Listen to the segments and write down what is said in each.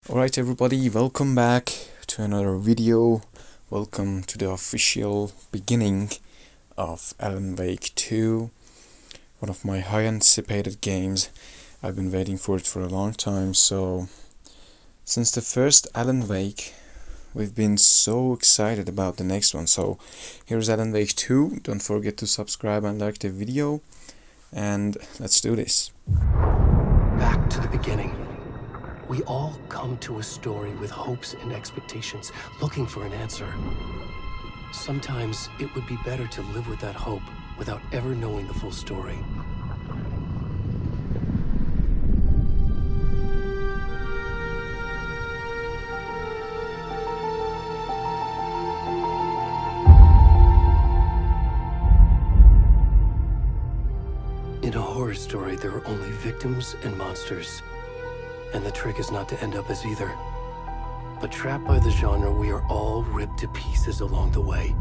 Alright everybody, welcome back to another video. Welcome to the official beginning of Alan Wake 2, one of my high anticipated games. I've been waiting for it for a long time, so since the first Alan Wake we've been so excited about the next one. So here's Alan Wake 2. Don't forget to subscribe and like the video, and let's do this. Back to the beginning. We all come to a story with hopes and expectations, looking for an answer. Sometimes it would be better to live with that hope without ever knowing the full story. In a horror story, there are only victims and monsters. And the trick is not to end up as either. But trapped by the genre, we are all ripped to pieces along the way.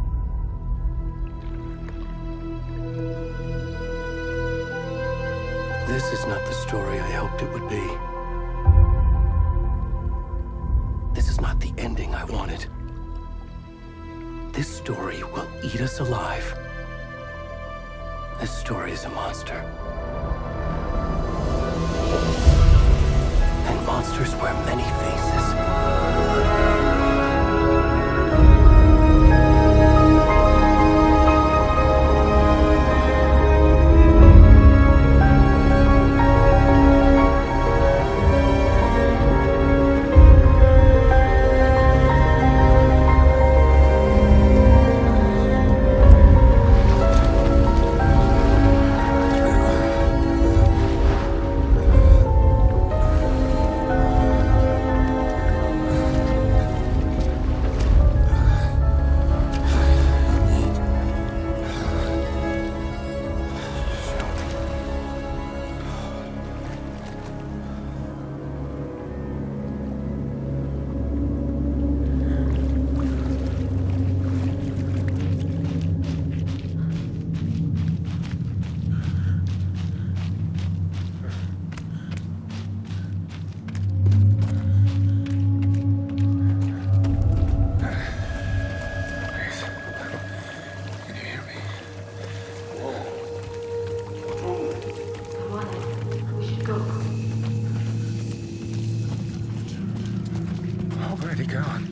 This is not the story I hoped it would be. This is not the ending I wanted. This story will eat us alive. This story is a monster. And monsters wear many faces. Where'd he gone?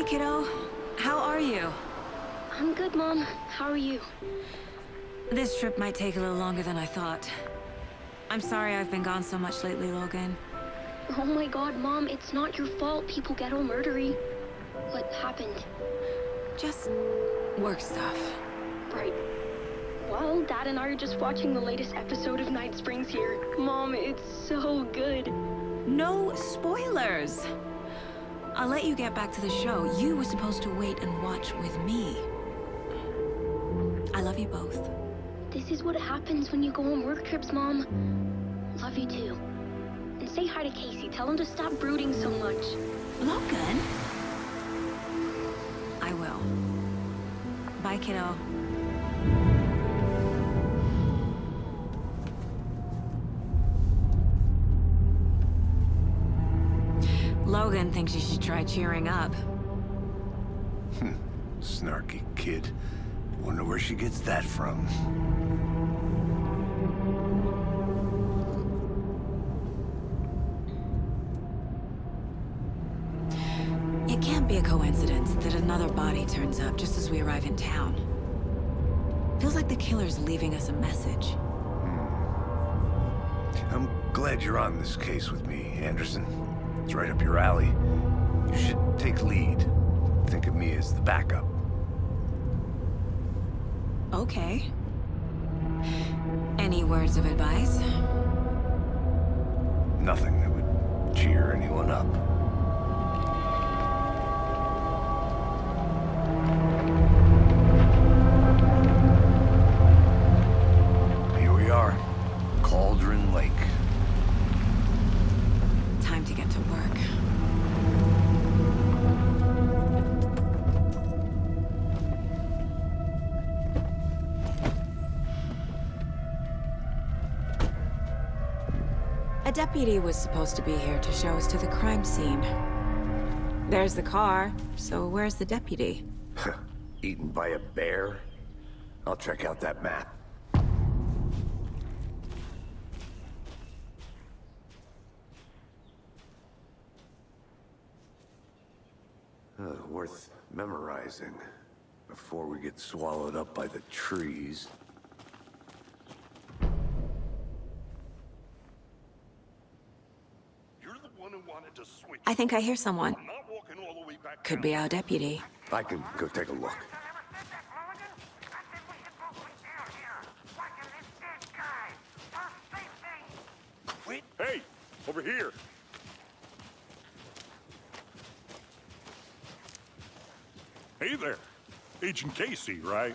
kiddo. How are you? I'm good, Mom. How are you? This trip might take a little longer than I thought. I'm sorry I've been gone so much lately, Logan. Oh my god, Mom, it's not your fault people get all murdery. What happened? Just work stuff. Right. Well, Dad and I are just watching the latest episode of Night Springs here. Mom, it's so good. No spoilers! I'll let you get back to the show. You were supposed to wait and watch with me. I love you both. This is what happens when you go on work trips, Mom. Love you too. And say hi to Casey. Tell him to stop brooding so much. Logan? I will. Bye, kiddo. Logan thinks you should try cheering up. Snarky kid. Wonder where she gets that from. It can't be a coincidence that another body turns up just as we arrive in town. Feels like the killer's leaving us a message. I'm glad you're on this case with me, Anderson. It's right up your alley. You should take lead. Think of me as the backup. Okay. Any words of advice? Nothing that would cheer anyone up. Here we are. Cauldron Lake. Time to get to work. A deputy was supposed to be here to show us to the crime scene. There's the car, so where's the deputy? Eaten by a bear? I'll check out that map. Worth memorizing before we get swallowed up by the trees. You're the one who wanted to switch. I think I hear someone. I'm not walking all the way back Could down. be our deputy. I can go take a look. Hey, over here. Hey there. Agent Casey, right?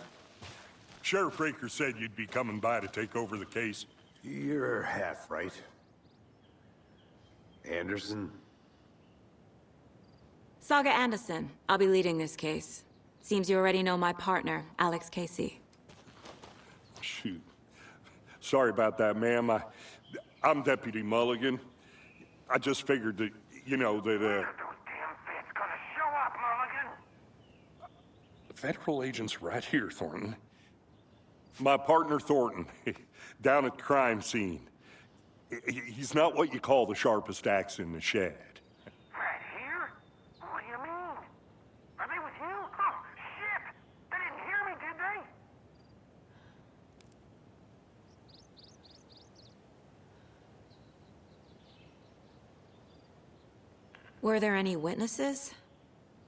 Sheriff Breaker said you'd be coming by to take over the case. You're half right. Anderson? Saga Anderson. I'll be leading this case. Seems you already know my partner, Alex Casey. Shoot. Sorry about that, ma'am. I'm Deputy Mulligan. I just figured that, you know, that, Those damn feds gonna show up, Mulligan. the federal agent's right here, Thornton. My partner, Thornton, down at the crime scene. He's not what you call the sharpest axe in the shed. Right here? What do you mean? Are they with you? Oh, shit! They didn't hear me, did they? Were there any witnesses?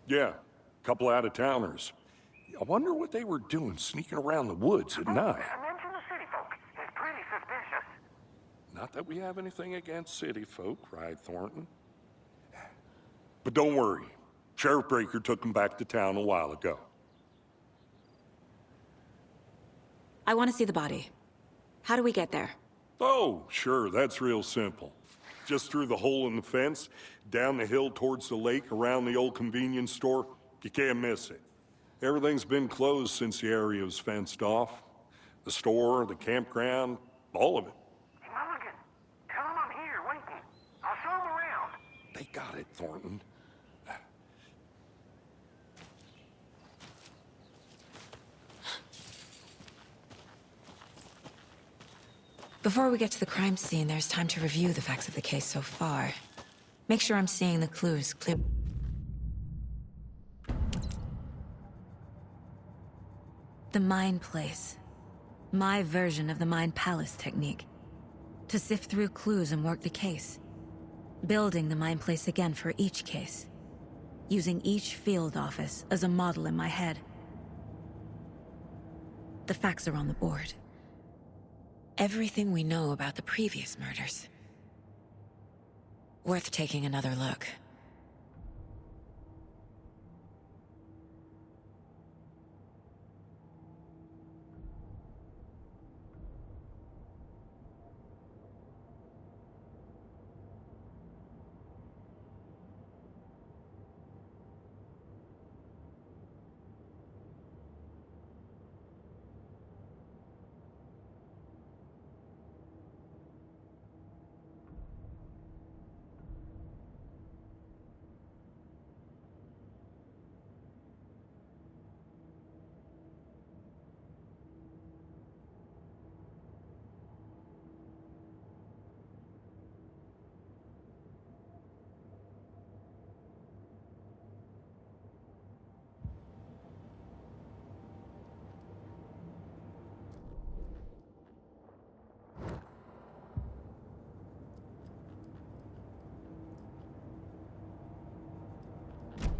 Yeah, a couple out-of-towners. I wonder what they were doing sneaking around the woods at night. Mention the city folk. It's pretty suspicious. Not that we have anything against city folk, right, Thornton? But don't worry. Sheriff Breaker took them back to town a while ago. I want to see the body. How do we get there? Oh, sure, that's real simple. Just through the hole in the fence, down the hill towards the lake, around the old convenience store. You can't miss it. Everything's been closed since the area was fenced off. The store, the campground, all of it. Hey, Mulligan, tell them I'm here waiting. I'll show them around. They got it, Thornton. Before we get to the crime scene, there's time to review the facts of the case so far. Make sure I'm seeing the clues clear. The Mind Place. My version of the Mind Palace technique. To sift through clues and work the case. Building the Mind Place again for each case. Using each field office as a model in my head. The facts are on the board. Everything we know about the previous murders. Worth taking another look.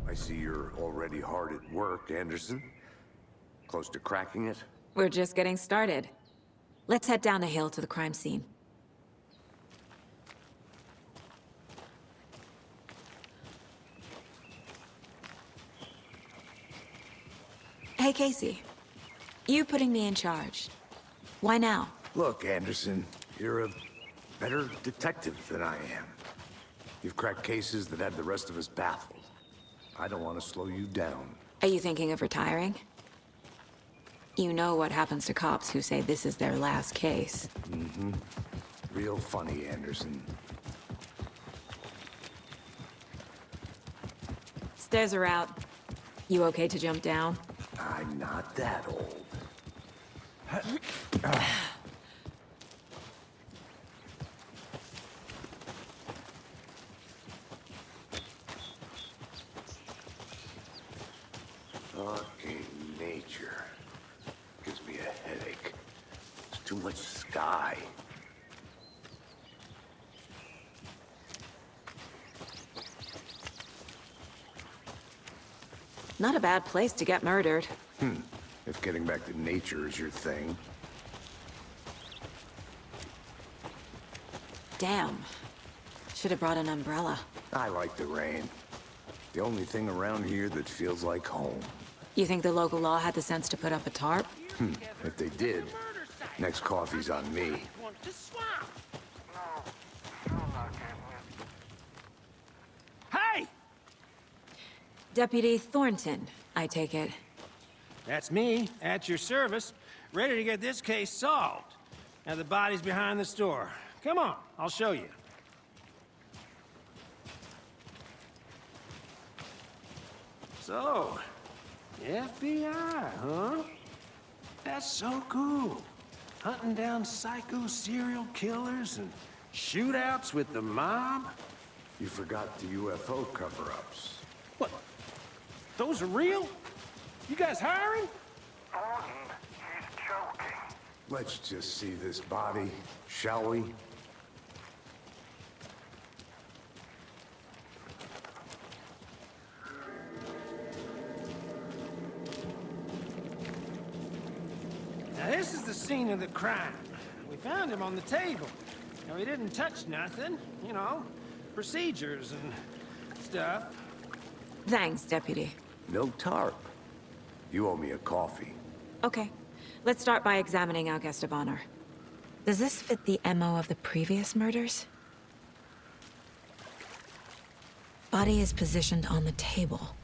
I see you're already hard at work, Anderson. Close to cracking it? We're just getting started. Let's head down the hill to the crime scene. Hey, Casey. You putting me in charge. Why now? Look, Anderson, you're a better detective than I am. You've cracked cases that had the rest of us baffled. I don't want to slow you down. Are you thinking of retiring? You know what happens to cops who say this is their last case. Mm-hmm. Real funny, Anderson. Stairs are out. You okay to jump down? I'm not that old. Fucking nature. Gives me a headache. There's too much sky. Not a bad place to get murdered. If getting back to nature is your thing. Damn. Should have brought an umbrella. I like the rain. The only thing around here that feels like home. You think the local law had the sense to put up a tarp? If they did, next coffee's on me. Hey! Deputy Thornton, I take it. That's me, at your service, ready to get this case solved. Now the body's behind the store. Come on, I'll show you. So, FBI, huh? That's so cool. Hunting down psycho serial killers and shootouts with the mob. You forgot the UFO cover-ups. What? Those are real? You guys hiring? Thornton, he's joking. Let's just see this body, shall we? Now this is the scene of the crime. We found him on the table. Now he didn't touch nothing, you know, procedures and stuff. Thanks, Deputy. No tarp. You owe me a coffee. Okay. Let's start by examining our guest of honor. Does this fit the MO of the previous murders? Body is positioned on the table.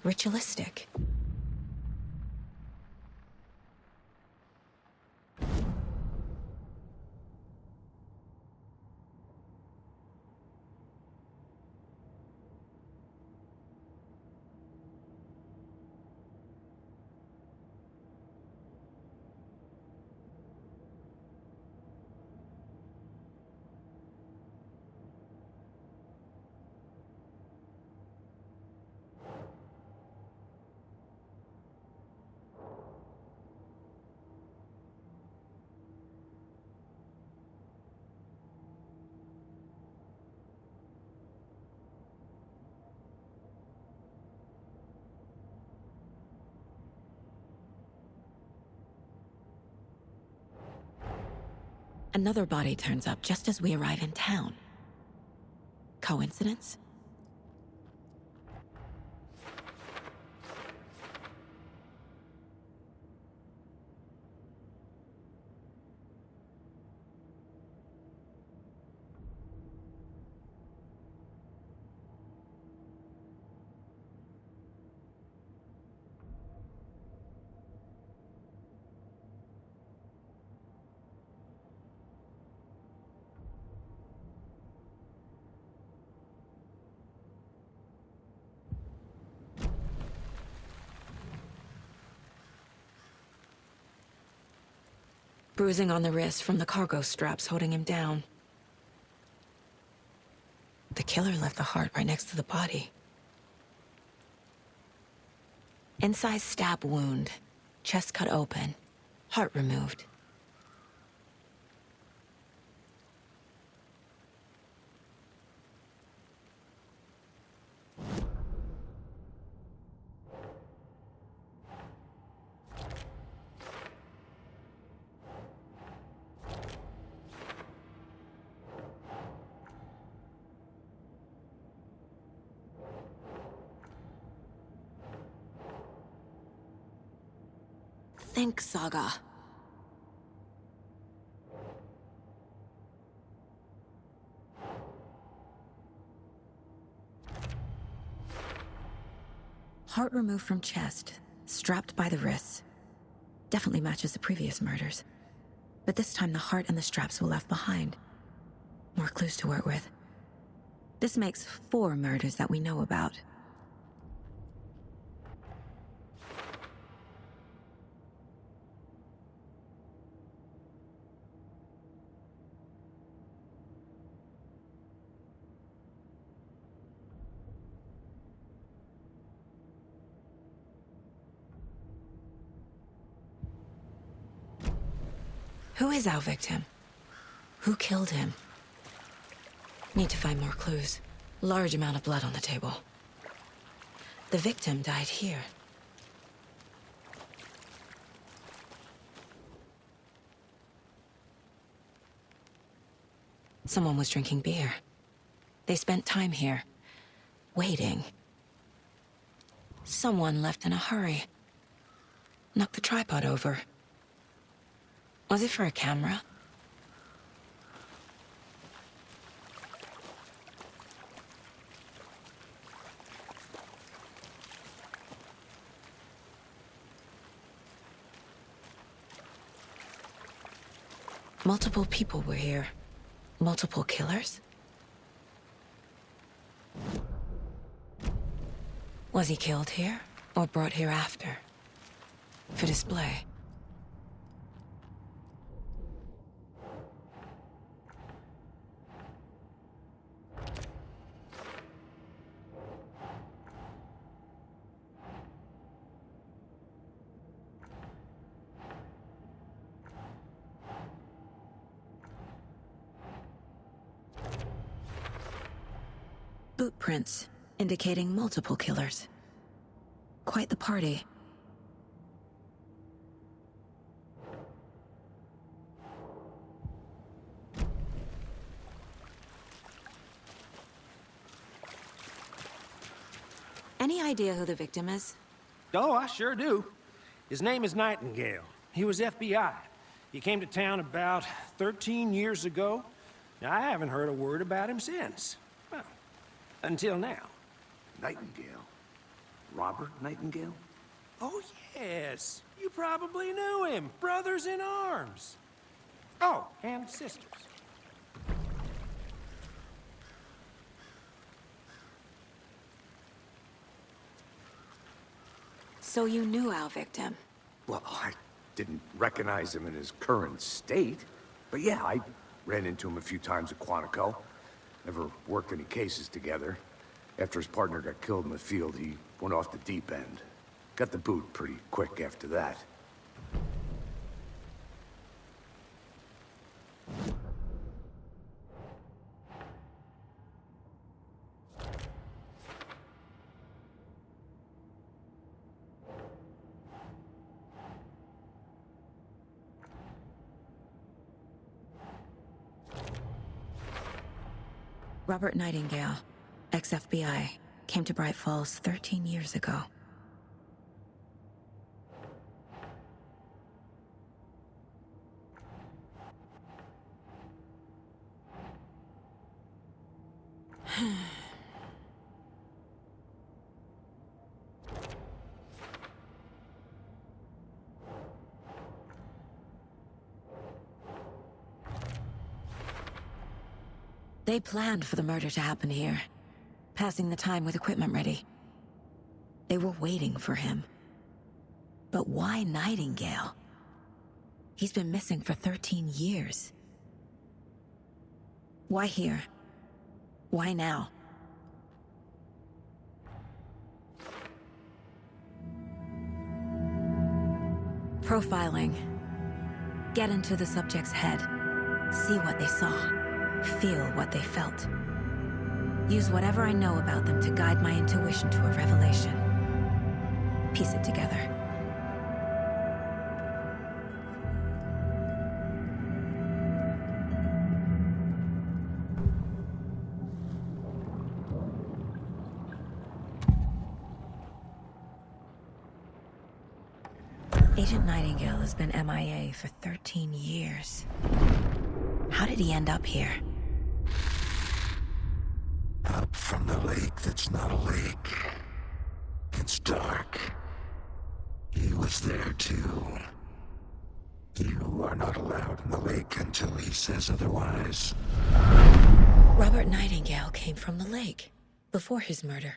Ritualistic. Another body turns up just as we arrive in town. Coincidence? Bruising on the wrist from the cargo straps holding him down. The killer left the heart right next to the body. Incised stab wound, chest cut open, heart removed. Think, Saga. Heart removed from chest, strapped by the wrists. Definitely matches the previous murders. But this time the heart and the straps were left behind. More clues to work with. This makes 4 murders that we know about. Who is our victim? Who killed him? Need to find more clues. Large amount of blood on the table. The victim died here. Someone was drinking beer. They spent time here, waiting. Someone left in a hurry. Knocked the tripod over. Was it for a camera? Multiple people were here. Multiple killers? Was he killed here, or brought here after? For display? Boot prints, indicating multiple killers. Quite the party. Any idea who the victim is? Oh, I sure do. His name is Nightingale. He was FBI. He came to town about 13 years ago. Now, I haven't heard a word about him since. Well, until now. Nightingale? Robert Nightingale? Oh, yes. You probably knew him. Brothers in arms. Oh, and sisters. So you knew our victim? Well, I didn't recognize him in his current state. But yeah, I ran into him a few times at Quantico. Never worked any cases together. After his partner got killed in the field, he went off the deep end. Got the boot pretty quick after that. Robert Nightingale, ex-FBI, came to Bright Falls 13 years ago. They planned for the murder to happen here, passing the time with equipment ready. They were waiting for him. But why Nightingale? He's been missing for 13 years. Why here? Why now? Profiling. Get into the subject's head. See what they saw. Feel what they felt. Use whatever I know about them to guide my intuition to a revelation. Piece it together. Agent Nightingale has been MIA for 13 years. How did he end up here? Up from the lake that's not a lake. It's dark. He was there too. You are not allowed in the lake until he says otherwise. Robert Nightingale came from the lake, before his murder.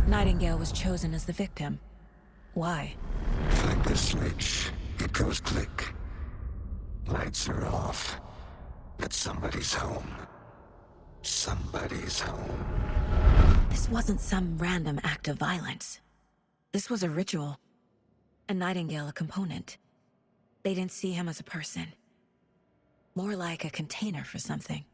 Nightingale was chosen as the victim. Why? Flick the switch, it goes click. Lights are off. But somebody's home. Somebody's home. This wasn't some random act of violence. This was a ritual. And Nightingale a component. They didn't see him as a person. More like a container for something.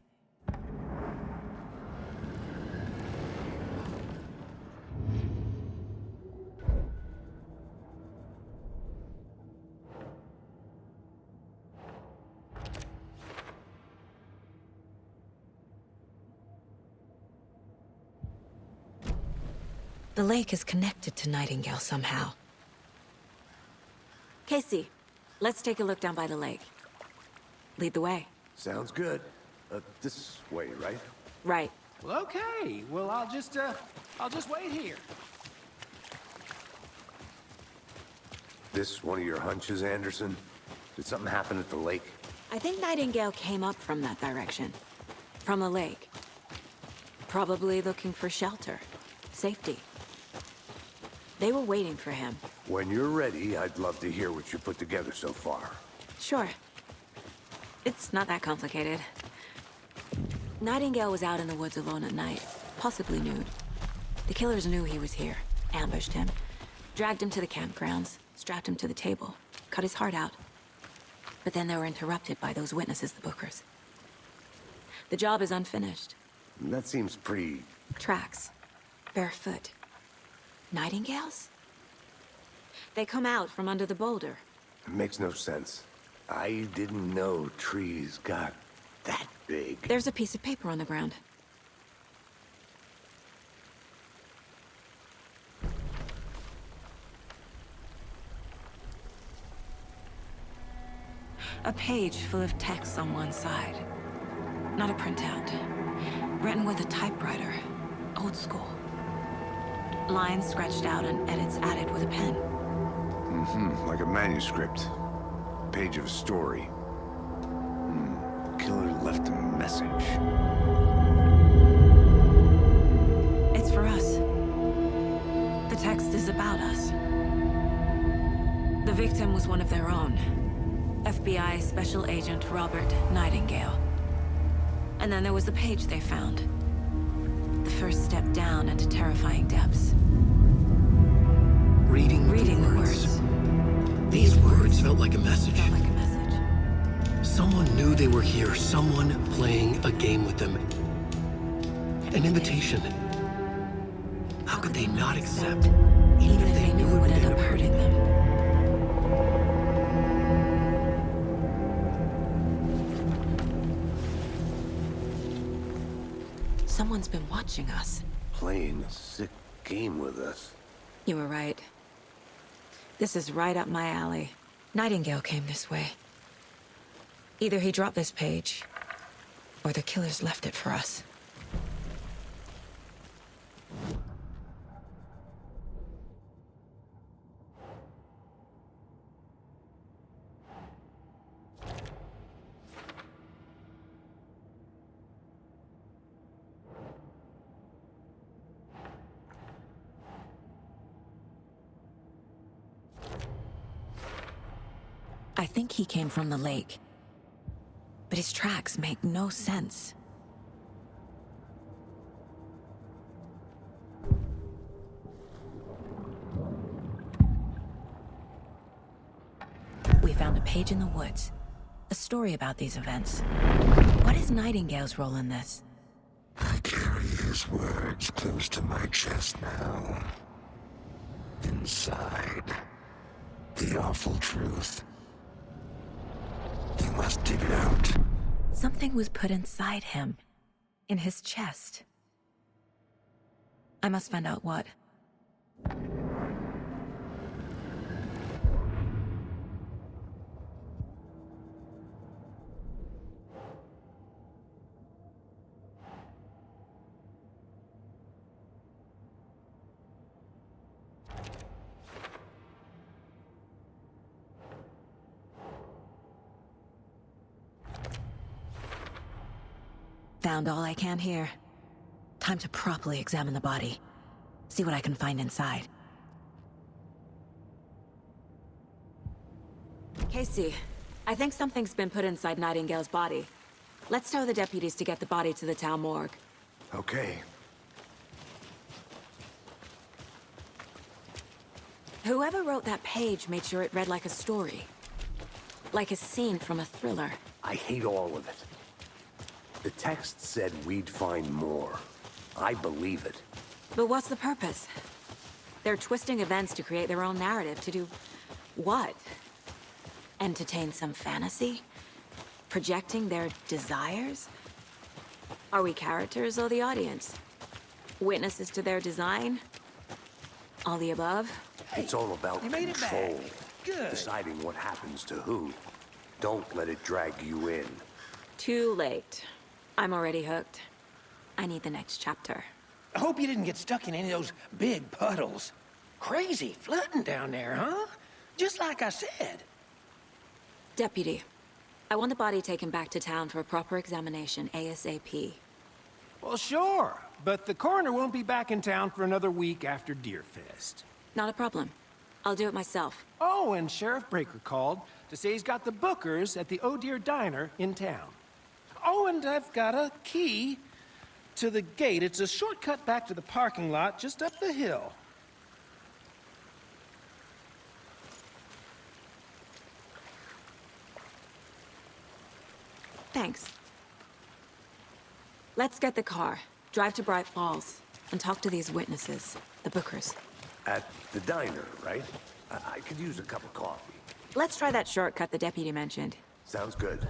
The lake is connected to Nightingale somehow. Casey, let's take a look down by the lake. Lead the way. Sounds good. This way, right? Right. Well, okay. Well, I'll just wait here. This one of your hunches, Anderson? Did something happen at the lake? I think Nightingale came up from that direction. From the lake. Probably looking for shelter. Safety. They were waiting for him. When you're ready, I'd love to hear what you put together so far. Sure. It's not that complicated. Nightingale was out in the woods alone at night, possibly nude. The killers knew he was here, ambushed him, dragged him to the campgrounds, strapped him to the table, cut his heart out. But then they were interrupted by those witnesses, the Bookers. The job is unfinished. That seems pretty... Tracks. Barefoot. Nightingales? They come out from under the boulder. It makes no sense. I didn't know trees got that big. There's a piece of paper on the ground. A page full of text on one side. Not a printout. Written with a typewriter. Old school. Lines scratched out and edits added with a pen. Like a manuscript. Page of a story. Killer left a message. It's for us. The text is about us. The victim was one of their own. FBI Special Agent Robert Nightingale. And then there was the page they found. The first step down into terrifying depths. Reading the words. These words felt like a message. Felt like a message. Someone knew they were here, someone playing a game with them. An invitation. How could they not accept, Even if they knew it would end up hurting them. Someone's been watching us. Playing a sick game with us. You were right. This is right up my alley. Nightingale came this way. Either he dropped this page, or the killers left it for us. I think he came from the lake. But his tracks make no sense. We found a page in the woods. A story about these events. What is Nightingale's role in this? I carry his words close to my chest now. Inside, the awful truth. You must dig it out. Something was put inside him. In his chest. I must find out what. Found all I can here. Time to properly examine the body. See what I can find inside. Casey, I think something's been put inside Nightingale's body. Let's tell the deputies to get the body to the town morgue. Okay. Whoever wrote that page made sure it read like a story. Like a scene from a thriller. I hate all of it. The text said we'd find more. I believe it. But what's the purpose? They're twisting events to create their own narrative. To do what? Entertain some fantasy? Projecting their desires? Are we characters or the audience? Witnesses to their design? All the above? It's all about you made it back. control. Good. Deciding what happens to who. Don't let it drag you in. Too late. I'm already hooked. I need the next chapter. I hope you didn't get stuck in any of those big puddles. Crazy flooding down there, huh? Just like I said. Deputy, I want the body taken back to town for a proper examination ASAP. Well, sure. But the coroner won't be back in town for another week after Deerfest. Not a problem. I'll do it myself. Oh, and Sheriff Breaker called to say he's got the Bookers at the Oh Dear Diner in town. Oh, and I've got a key to the gate. It's a shortcut back to the parking lot just up the hill. Thanks. Let's get the car, drive to Bright Falls, and talk to these witnesses, the Bookers. At the diner, right? I could use a cup of coffee. Let's try that shortcut the deputy mentioned. Sounds good.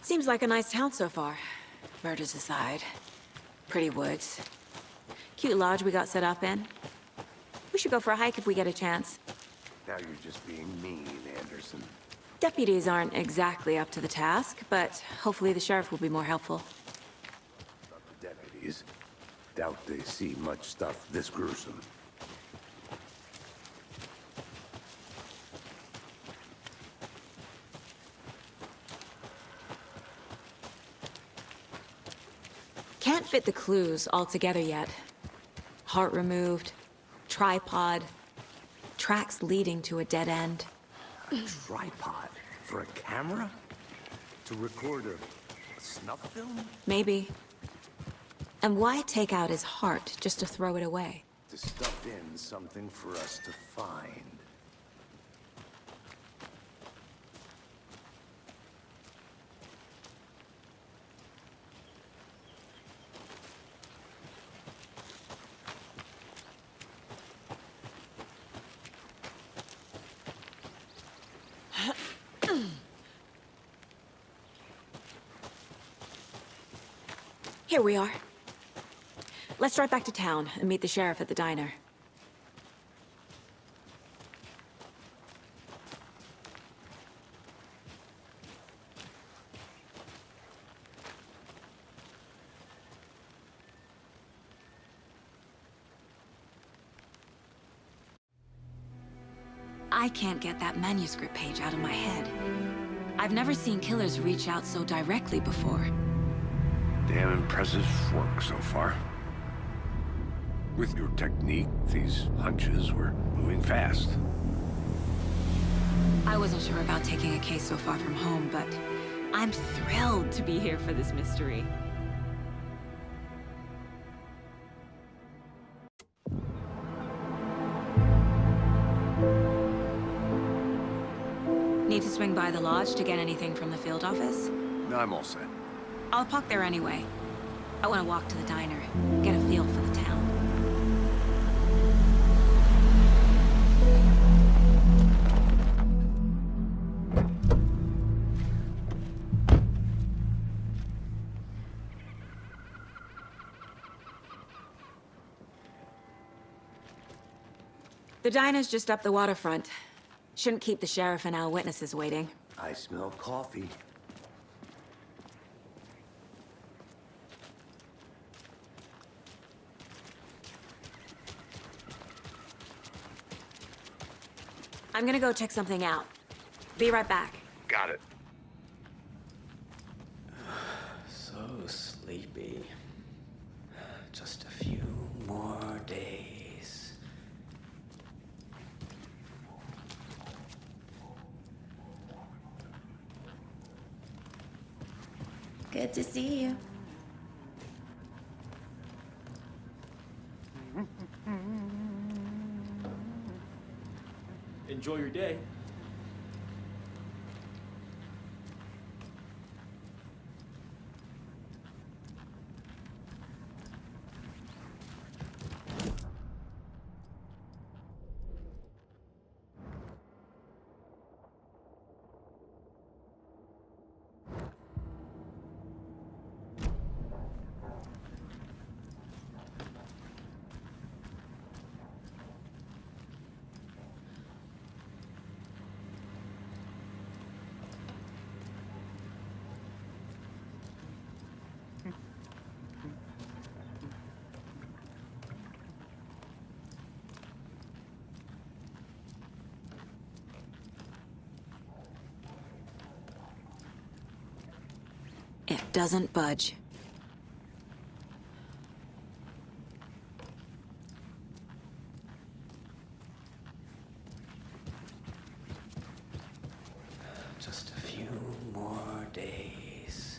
Seems like a nice town so far. Murders aside. Pretty woods. Cute lodge we got set up in. We should go for a hike if we get a chance. Now you're just being mean, Anderson. Deputies aren't exactly up to the task, but hopefully the sheriff will be more helpful. Not the deputies. Doubt they see much stuff this gruesome. Can't fit the clues all together yet. Heart removed, tripod, tracks leading to a dead end. A tripod? For a camera? To record a snuff film? Maybe. And why take out his heart just to throw it away? To stuff in something for us to find. Here we are. Let's drive back to town and meet the sheriff at the diner. I can't get that manuscript page out of my head. I've never seen killers reach out so directly before. Damn impressive work so far. With your technique, these hunches were moving fast. I wasn't sure about taking a case so far from home, but I'm thrilled to be here for this mystery. Need to swing by the lodge to get anything from the field office? No, I'm all set. I'll park there anyway. I want to walk to the diner, get a feel for the town. The diner's just up the waterfront. Shouldn't keep the sheriff and our witnesses waiting. I smell coffee. I'm gonna go check something out. Be right back. Got it. So sleepy. Just a few more days. Good to see you. Enjoy your day. It doesn't budge. Just a few more days.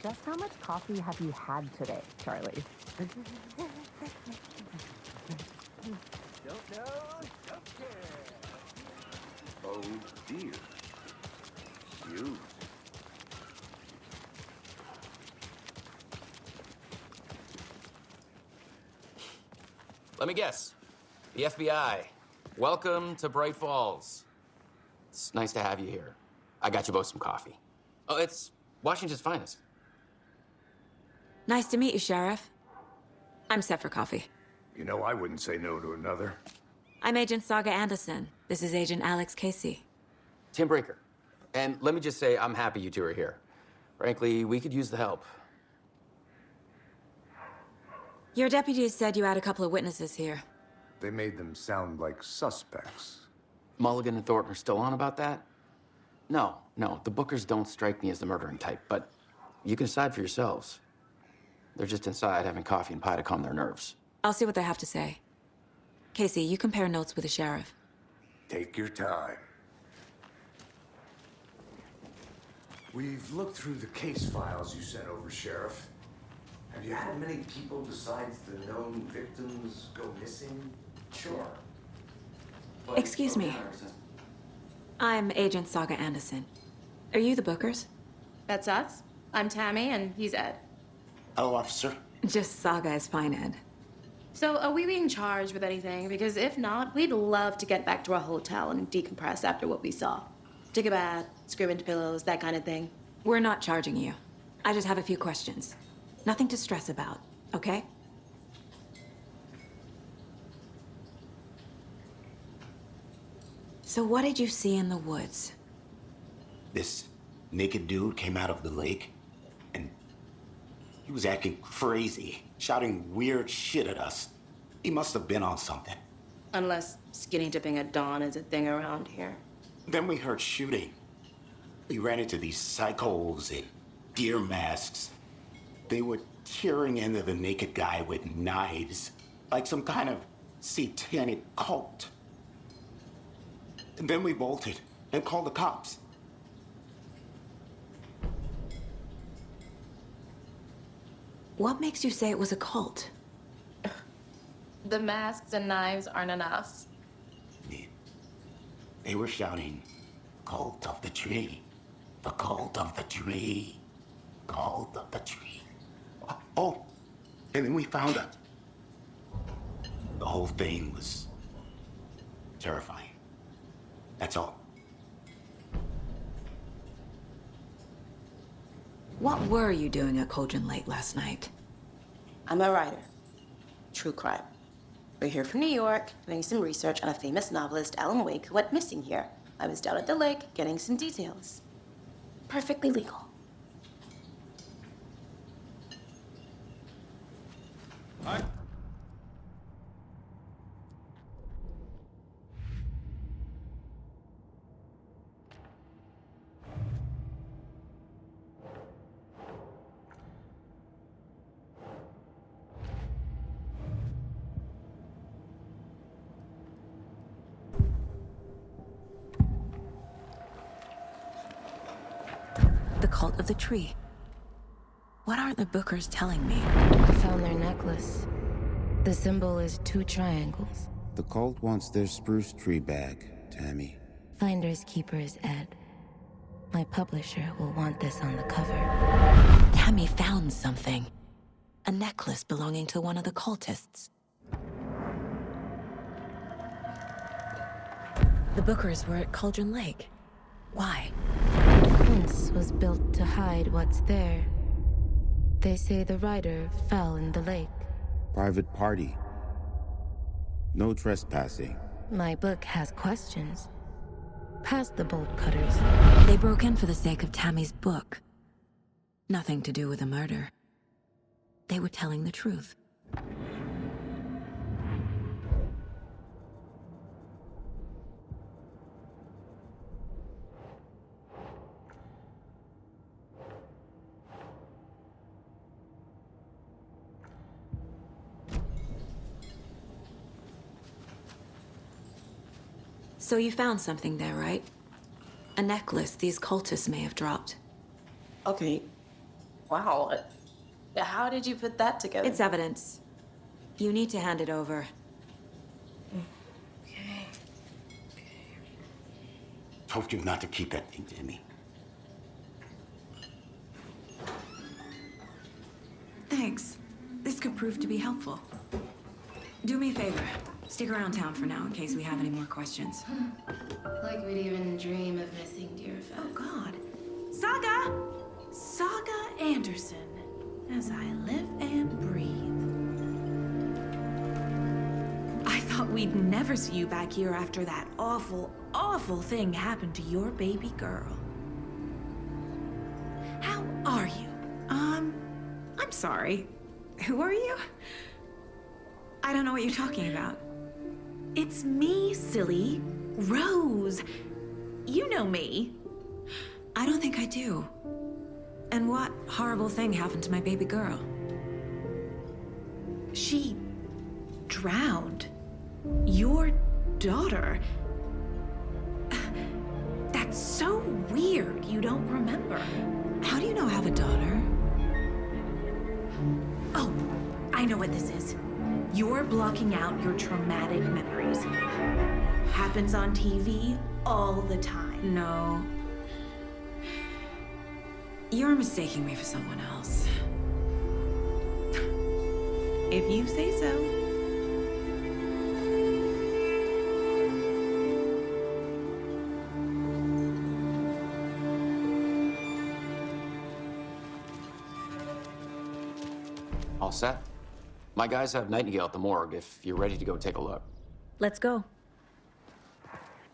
Just how much coffee have you had today, Charlie? Don't know, don't care. Oh dear. Huge. Let me guess. The FBI. Welcome to Bright Falls. It's nice to have you here. I got you both some coffee. Oh, it's Washington's finest. Nice to meet you, Sheriff. I'm set for coffee. You know, I wouldn't say no to another. I'm Agent Saga Anderson. This is Agent Alex Casey. Tim Breaker. And let me just say, I'm happy you two are here. Frankly, we could use the help. Your deputies said you had a couple of witnesses here. They made them sound like suspects. Mulligan and Thornton are still on about that? No, the Bookers don't strike me as the murdering type, but you can decide for yourselves. They're just inside having coffee and pie to calm their nerves. I'll see what they have to say. Casey, you compare notes with the sheriff. Take your time. We've looked through the case files you sent over, Sheriff. Have you had many people besides the known victims go missing? Sure. Excuse me. I'm Agent Saga Anderson. Are you the Bookers? That's us. I'm Tammy, and he's Ed. Hello, officer. Just Saga is fine, Ed. So, are we being charged with anything? Because if not, we'd love to get back to our hotel and decompress after what we saw. Take a bath, scream into pillows, that kind of thing. We're not charging you. I just have a few questions. Nothing to stress about, okay? So what did you see in the woods? This naked dude came out of the lake, and he was acting crazy, shouting weird shit at us. He must have been on something. Unless skinny dipping at dawn is a thing around here. Then we heard shooting. We ran into these psychos in deer masks. They were tearing into the naked guy with knives, like some kind of satanic cult. And then we bolted and called the cops. What makes you say it was a cult? The masks and knives aren't enough. They were shouting, "Cult of the tree, the cult of the tree, cult of the tree." Oh, and then we found it. The whole thing was terrifying. That's all. What were you doing at Cauldron Lake last night? I'm a writer. True crime. We're here from New York, doing some research on a famous novelist, Alan Wake, who went missing here. I was down at the lake, getting some details. Perfectly legal. Hi. The cult of the tree. What are the Bookers telling me? I found their necklace. The symbol is 2 triangles. The cult wants their spruce tree back, Tammy. Finders keepers, Ed. My publisher will want this on the cover. Tammy found something. A necklace belonging to one of the cultists. The Bookers were at Cauldron Lake. Why? The fence was built to hide what's there. They say the rider fell in the lake. Private party. No trespassing. My book has questions. Past the bolt cutters. They broke in for the sake of Tammy's book. Nothing to do with a murder. They were telling the truth. So you found something there, right? A necklace these cultists may have dropped. Okay. Wow. How did you put that together? It's evidence. You need to hand it over. Okay. Told you not to keep that thing, Tammy. Thanks. This could prove to be helpful. Do me a favor. Stick around town for now in case we have any more questions. Like we'd even dream of missing dear Fez. Oh, God. Saga! Saga Anderson. As I live and breathe. I thought we'd never see you back here after that awful, awful thing happened to your baby girl. How are you? I'm sorry. Who are you? I don't know what you're talking about. It's me, silly. Rose. You know me. I don't think I do. And what horrible thing happened to my baby girl? She drowned. Your daughter. That's so weird you don't remember. How do you know I have a daughter? I know what this is. You're blocking out your traumatic memories. Happens on TV all the time. No. You're mistaking me for someone else. If you say so. All set? My guys have Nightingale at the morgue if you're ready to go take a look. Let's go.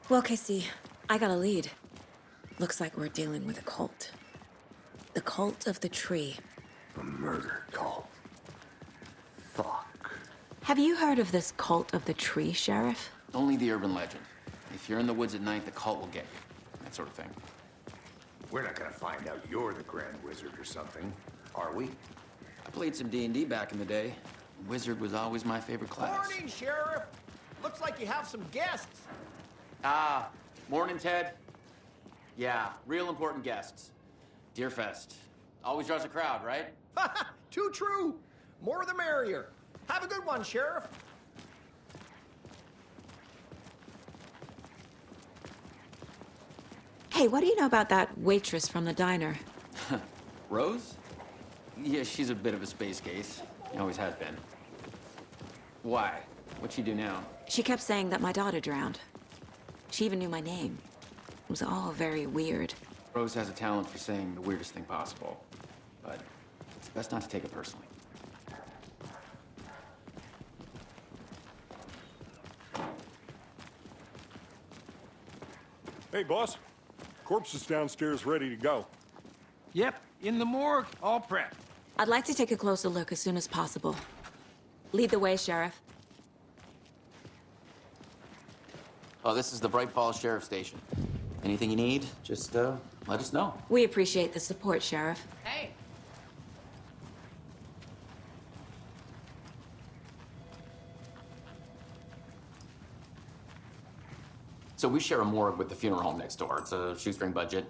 Well, Casey, I got a lead. Looks like we're dealing with a cult. The cult of the tree. A murder cult. Fuck. Have you heard of this cult of the tree, Sheriff? Only the urban legend. If you're in the woods at night, the cult will get you. That sort of thing. We're not gonna find out you're the Grand Wizard or something, are we? I played some D&D back in the day. Wizard was always my favorite class. Morning, Sheriff. Looks like you have some guests. Ah, morning, Ted. Yeah, real important guests. Deerfest. Always draws a crowd, right? Too true. More the merrier. Have a good one, Sheriff. Hey, what do you know about that waitress from the diner? Rose? Yeah, she's a bit of a space case. Always has been. Why? What'd she do now? She kept saying that my daughter drowned. She even knew my name. It was all very weird. Rose has a talent for saying the weirdest thing possible. But it's best not to take it personally. Hey, boss. Corpse is downstairs ready to go. Yep, in the morgue, all prepped. I'd like to take a closer look as soon as possible. Lead the way, Sheriff. Oh, this is the Bright Falls Sheriff Station. Anything you need, just let us know. We appreciate the support, Sheriff. Hey. So we share a morgue with the funeral home next door. It's a shoestring budget.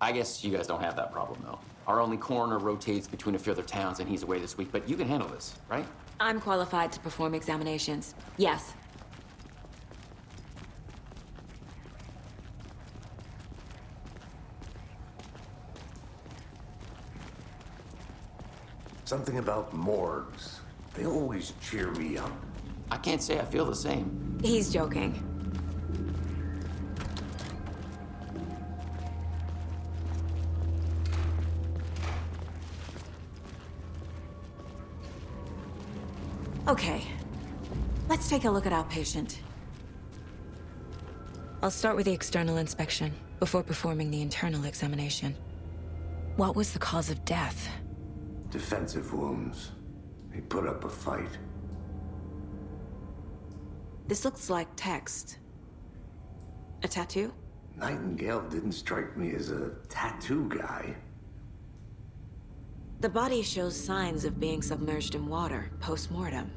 I guess you guys don't have that problem, though. Our only coroner rotates between a few other towns, and he's away this week, but you can handle this, right? I'm qualified to perform examinations. Yes. Something about morgues. They always cheer me up. I can't say I feel the same. He's joking. Okay, let's take a look at our patient. I'll start with the external inspection before performing the internal examination. What was the cause of death? Defensive wounds. He put up a fight. This looks like text. A tattoo? Nightingale didn't strike me as a tattoo guy. The body shows signs of being submerged in water post-mortem.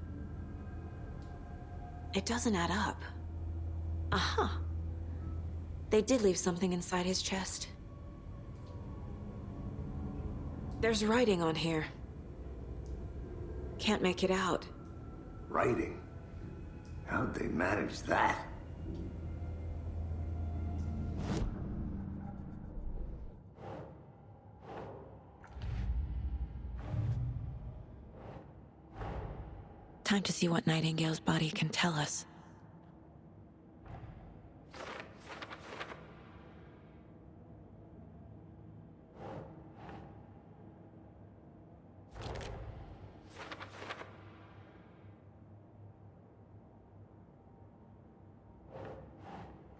It doesn't add up. Aha. They did leave something inside his chest. There's writing on here. Can't make it out. Writing? How'd they manage that? Time to see what Nightingale's body can tell us.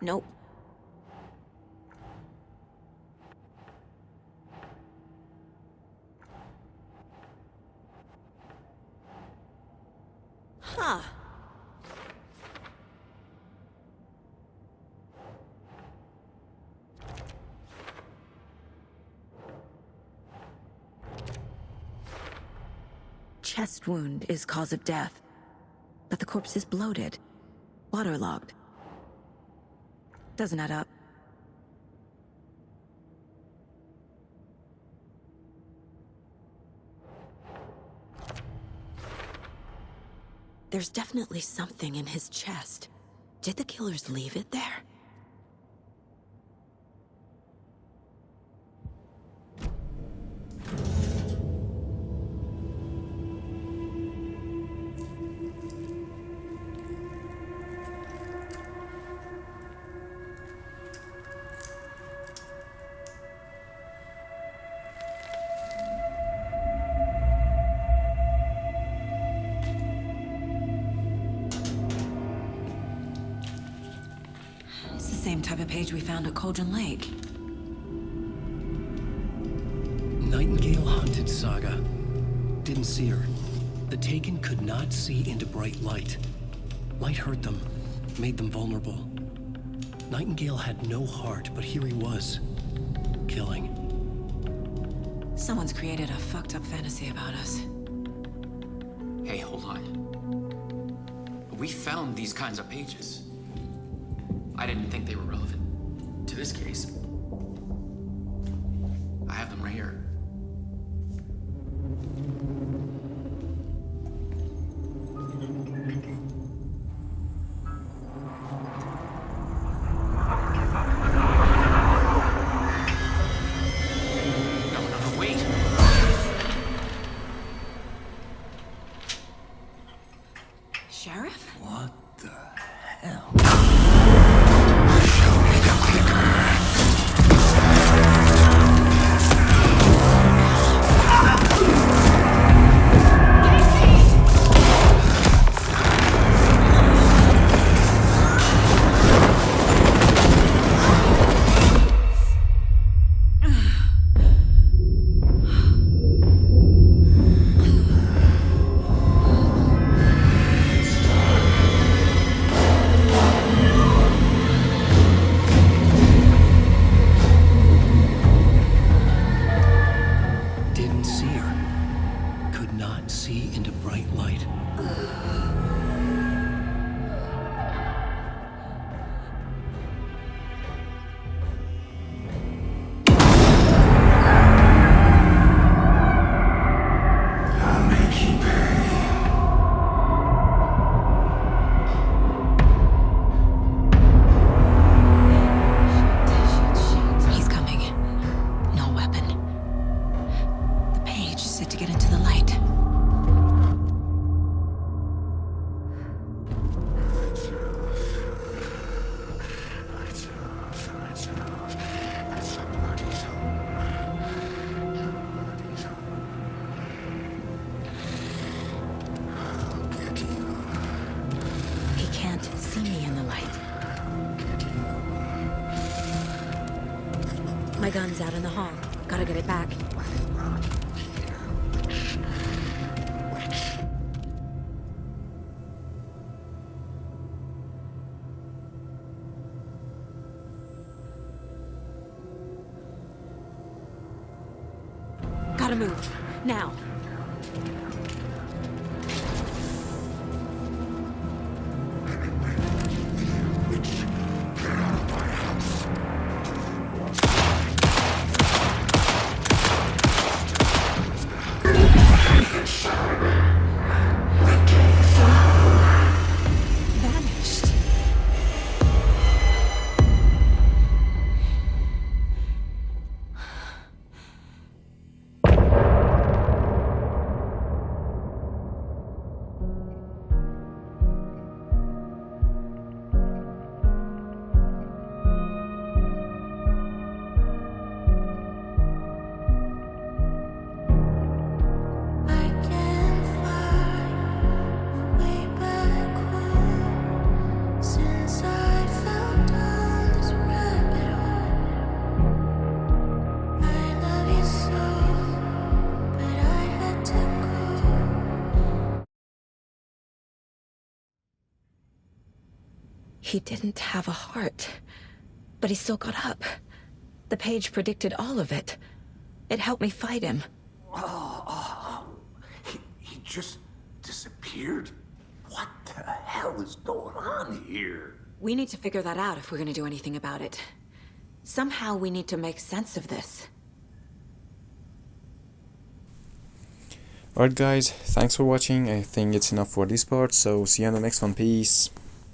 Nope. Huh. Chest wound is cause of death, but the corpse is bloated, waterlogged. Doesn't add up. There's definitely something in his chest. Did the killers leave it there? It's the same type of page we found at Cauldron Lake. Nightingale hunted Saga. Didn't see her. The Taken could not see into bright light. Light hurt them, made them vulnerable. Nightingale had no heart, but here he was, killing. Someone's created a fucked up fantasy about us. Hey, hold on. We found these kinds of pages. I didn't think they were relevant to this case. I have them right here. No, wait! Sheriff? What the hell? Didn't see her. Could not see into bright light. I'll make you pay. He's coming. No weapon. The page set to get into the light. Somebody's home. Somebody's home. I'll get you. He can't see me in the light. My gun's out in the hall. Gotta get it back. Gotta move. Now. Vanished. I can't find my way back home since I fell down this rabbit hole. I love you so, but I had to go. He didn't have a heart, but he still got up. The page predicted all of it. It helped me fight him. He just disappeared? What the hell is going on here? We need to figure that out if we're gonna do anything about it. Somehow we need to make sense of this. Alright guys, thanks for watching. I think it's enough for this part, so see you on the next one. Peace.